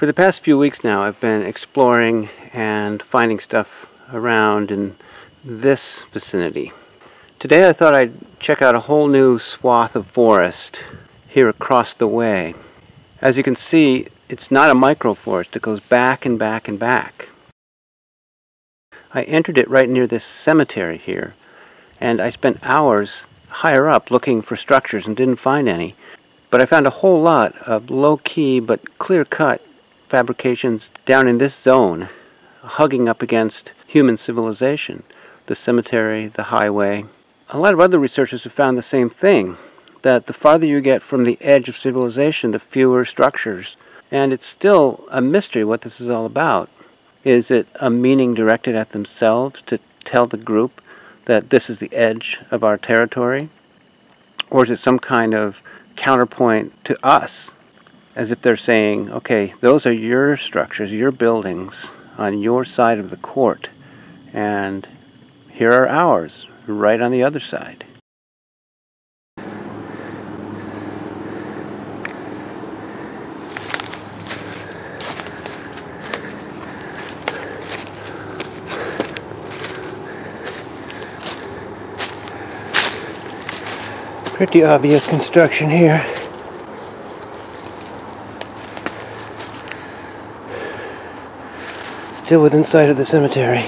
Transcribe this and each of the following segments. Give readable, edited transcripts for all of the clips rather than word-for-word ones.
For the past few weeks now, I've been exploring and finding stuff around in this vicinity. Today I thought I'd check out a whole new swath of forest here across the way. As you can see, it's not a microforest. It goes back and back and back. I entered it right near this cemetery here, and I spent hours higher up looking for structures and didn't find any. But I found a whole lot of low-key but clear-cut fabrications down in this zone, hugging up against human civilization. The cemetery, the highway. A lot of other researchers have found the same thing, that the farther you get from the edge of civilization, the fewer structures. And it's still a mystery what this is all about. Is it a meaning directed at themselves to tell the group that this is the edge of our territory? Or is it some kind of counterpoint to us? As if they're saying, okay, those are your structures, your buildings on your side of the court, and here are ours, right on the other side. Pretty obvious construction here. Still within sight of the cemetery.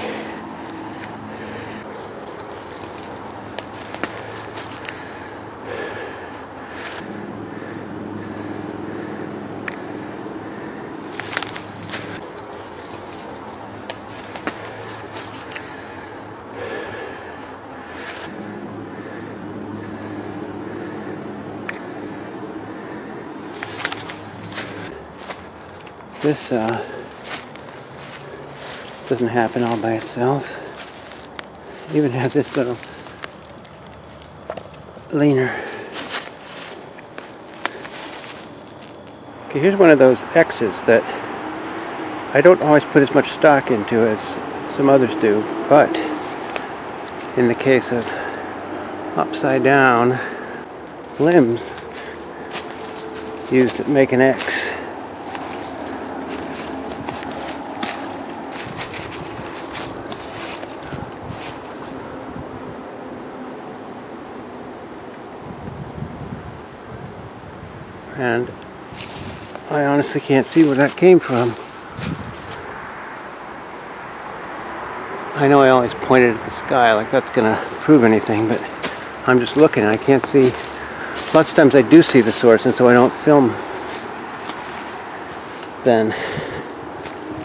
This doesn't happen all by itself. You even have this little leaner. Okay, here's one of those X's that I don't always put as much stock into as some others do, but in the case of upside down limbs used to make an X. And I honestly can't see where that came from. I know I always pointed at the sky like that's gonna prove anything, but I'm just looking and I can't see. Lots of times I do see the source, and so I don't film then.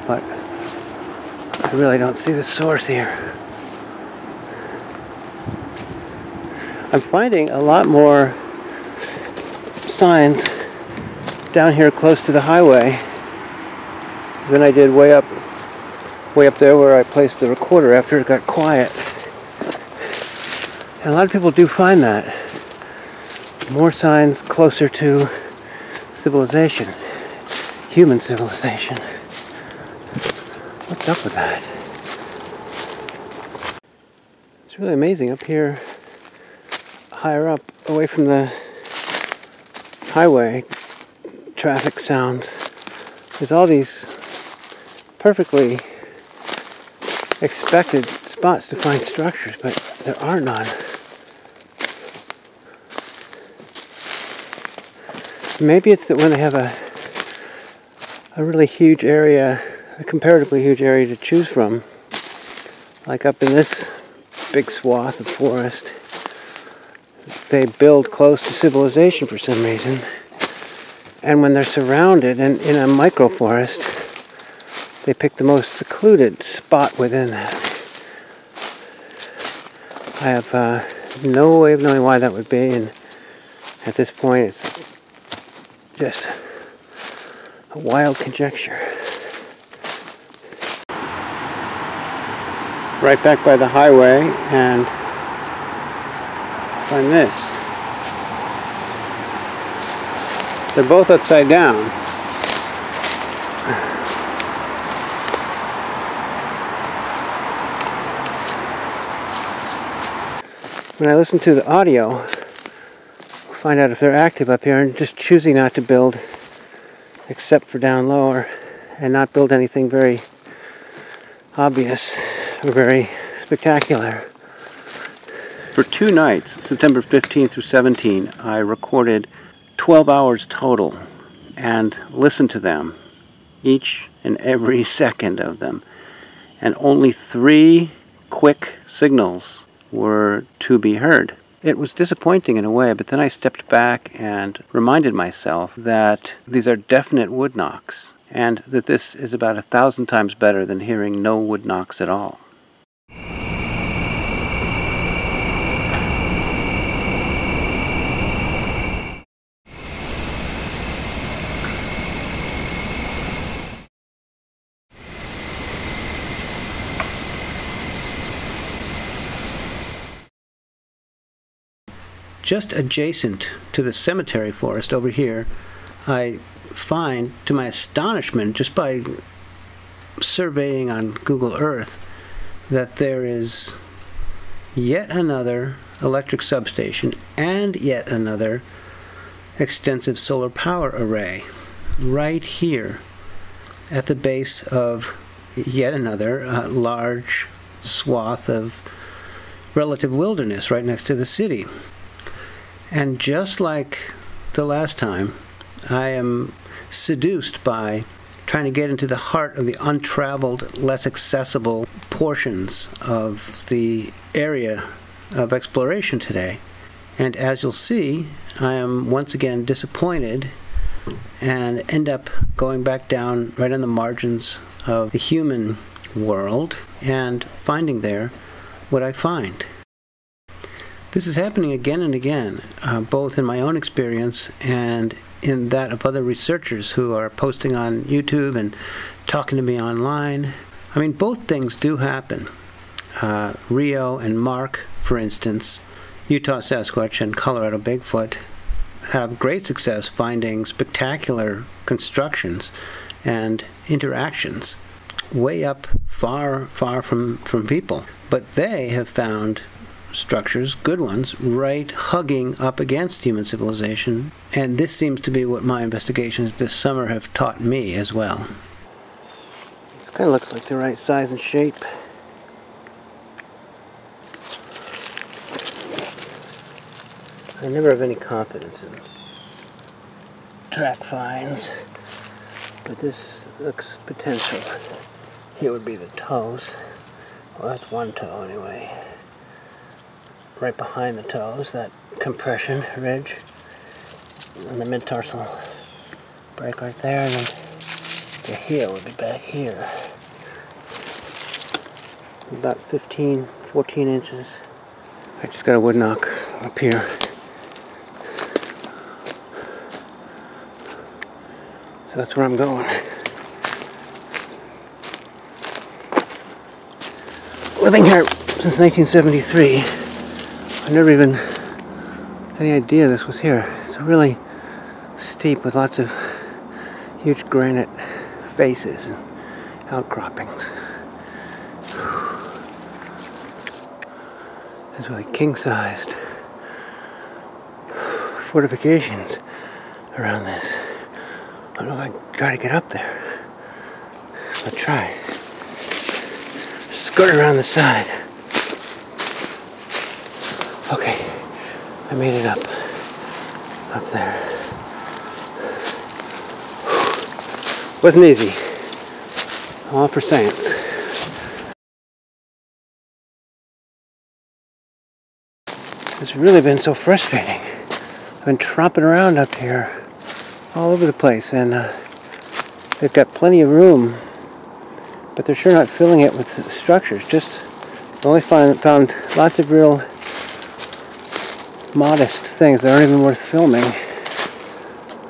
But I really don't see the source here. I'm finding a lot more signs down here close to the highway than I did way up there where I placed the recorder after it got quiet. And a lot of people do find that. More signs closer to civilization, human civilization. What's up with that? It's really amazing up here, higher up, away from the highway. Traffic sounds. There's all these perfectly expected spots to find structures, but there are none. Maybe it's that when they have a really huge area, a comparatively huge area to choose from, like up in this big swath of forest, they build close to civilization for some reason. And when they're surrounded and in a microforest, they pick the most secluded spot within that. I have no way of knowing why that would be, and at this point it's just a wild conjecture. Right back by the highway, and find this. They're both upside down. When I listen to the audio, find out if they're active up here, and just choosing not to build except for down lower and not build anything very obvious or very spectacular. For 2 nights, September 15 through 17, I recorded 12 hours total and listened to them, each and every second of them. And only 3 quick signals were to be heard. It was disappointing in a way, but then I stepped back and reminded myself that these are definite wood knocks, and that this is about 1,000 times better than hearing no wood knocks at all. Just adjacent to the cemetery forest over here, I find, to my astonishment, just by surveying on Google Earth, that there is yet another electric substation and yet another extensive solar power array right here at the base of yet another large swath of relative wilderness right next to the city. And just like the last time, I am seduced by trying to get into the heart of the untraveled, less accessible portions of the area of exploration today. And as you'll see, I am once again disappointed and end up going back down right on the margins of the human world and finding there what I find. This is happening again and again, both in my own experience and in that of other researchers who are posting on YouTube and talking to me online. I mean, both things do happen. Rio and Mark, for instance, Utah Sasquatch and Colorado Bigfoot, have great success finding spectacular constructions and interactions way up far from people. But they have found structures, good ones, right hugging up against human civilization, and this seems to be what my investigations this summer have taught me as well. This kind of looks like the right size and shape. I never have any confidence in track finds, but this looks potential. Here would be the toes. Well, that's one toe anyway. Right behind the toes, that compression ridge, and the mid-tarsal break right there, and then the heel would be back here. About 14 inches. I just got a wood knock up here. So that's where I'm going. Living here since 1973. I never even had any idea this was here. It's really steep with lots of huge granite faces and outcroppings. It's really king-sized fortifications around this. I don't know if I can try to get up there. I'll try. Skirt around the side. Okay, I made it up there. Wasn't easy. All for science. It's really been so frustrating. I've been tromping around up here all over the place, and they've got plenty of room, but they're sure not filling it with structures. Just only found lots of real modest things that aren't even worth filming.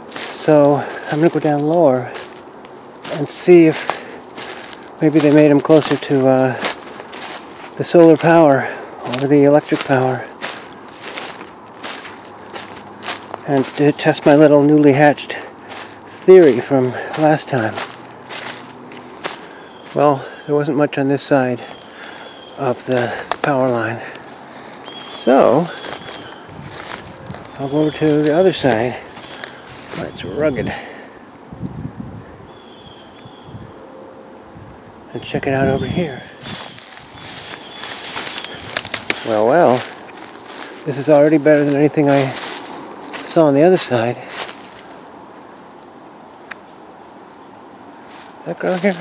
So I'm going to go down lower and see if maybe they made them closer to the solar power over the electric power, and to test my little newly hatched theory from last time. Well, there wasn't much on this side of the power line, so I'll go over to the other side where it's rugged. and check it out over here. Well, well, this is already better than anything I saw on the other side. That girl here?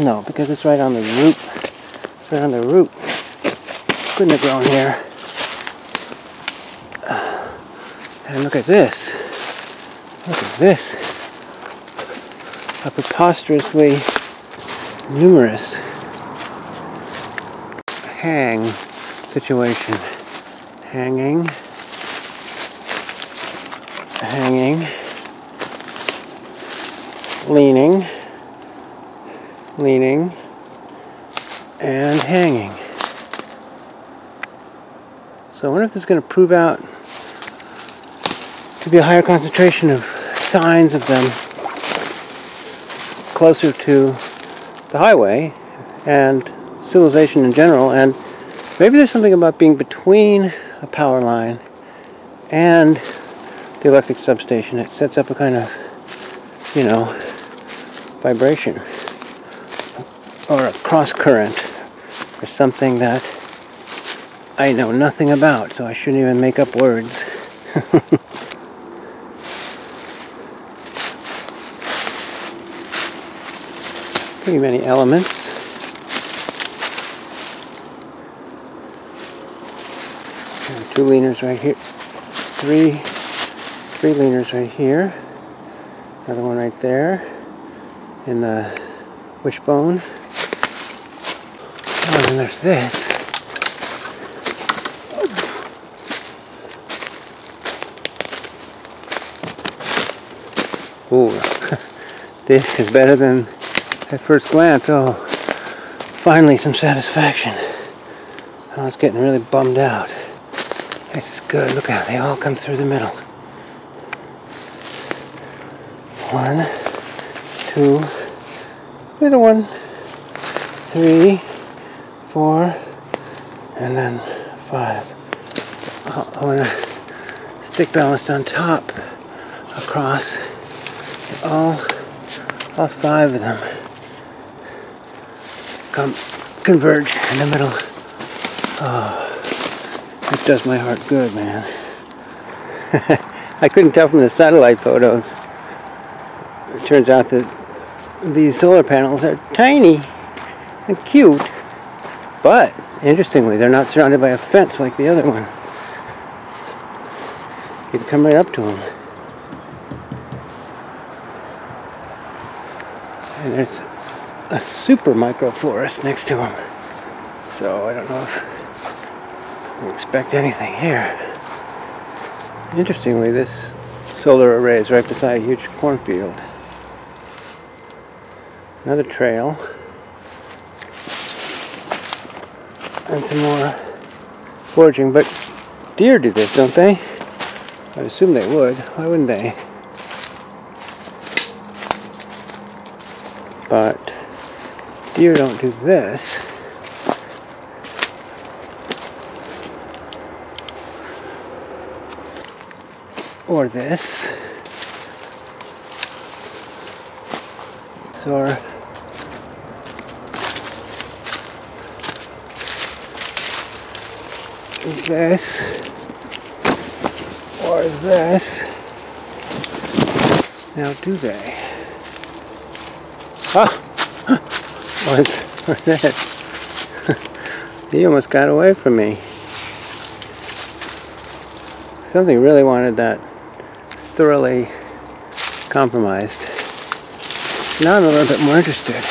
No, because it's right on the root. It's right on the root. Couldn't have grown here. And look at this. Look at this. A preposterously numerous hang situation. Hanging. Hanging. Leaning. Leaning. And hanging. So I wonder if this is going to prove out to be a higher concentration of signs of them closer to the highway and civilization in general, and maybe there's something about being between a power line and the electric substation. It sets up a kind of, you know, vibration or a cross current or something that I know nothing about, so I shouldn't even make up words. Pretty many elements. And 2 leaners right here. Three leaners right here. Another one right there in the wishbone. Oh, and then there's this. Ooh, this is better than at first glance. Oh, finally some satisfaction. I was getting really bummed out. This is good. Look how they all come through the middle. 1, 2, little one, 3, 4, and then 5. I want to stick balanced on top, across, all 5 of them converge in the middle. Oh, it does my heart good, man. I couldn't tell from the satellite photos. It turns out that these solar panels are tiny and cute, but interestingly, they're not surrounded by a fence like the other one. You can come right up to them. And there's a super microforest next to them. So I don't know if we expect anything here. Interestingly, this solar array is right beside a huge cornfield. Another trail. And some more foraging, but deer do this, don't they? I'd assume they would. Why wouldn't they? But deer don't do this. Or this. Or this. Or this. Now do they? Oh! What's that? He almost got away from me. Something really wanted that thoroughly compromised. Now I'm a little bit more interested.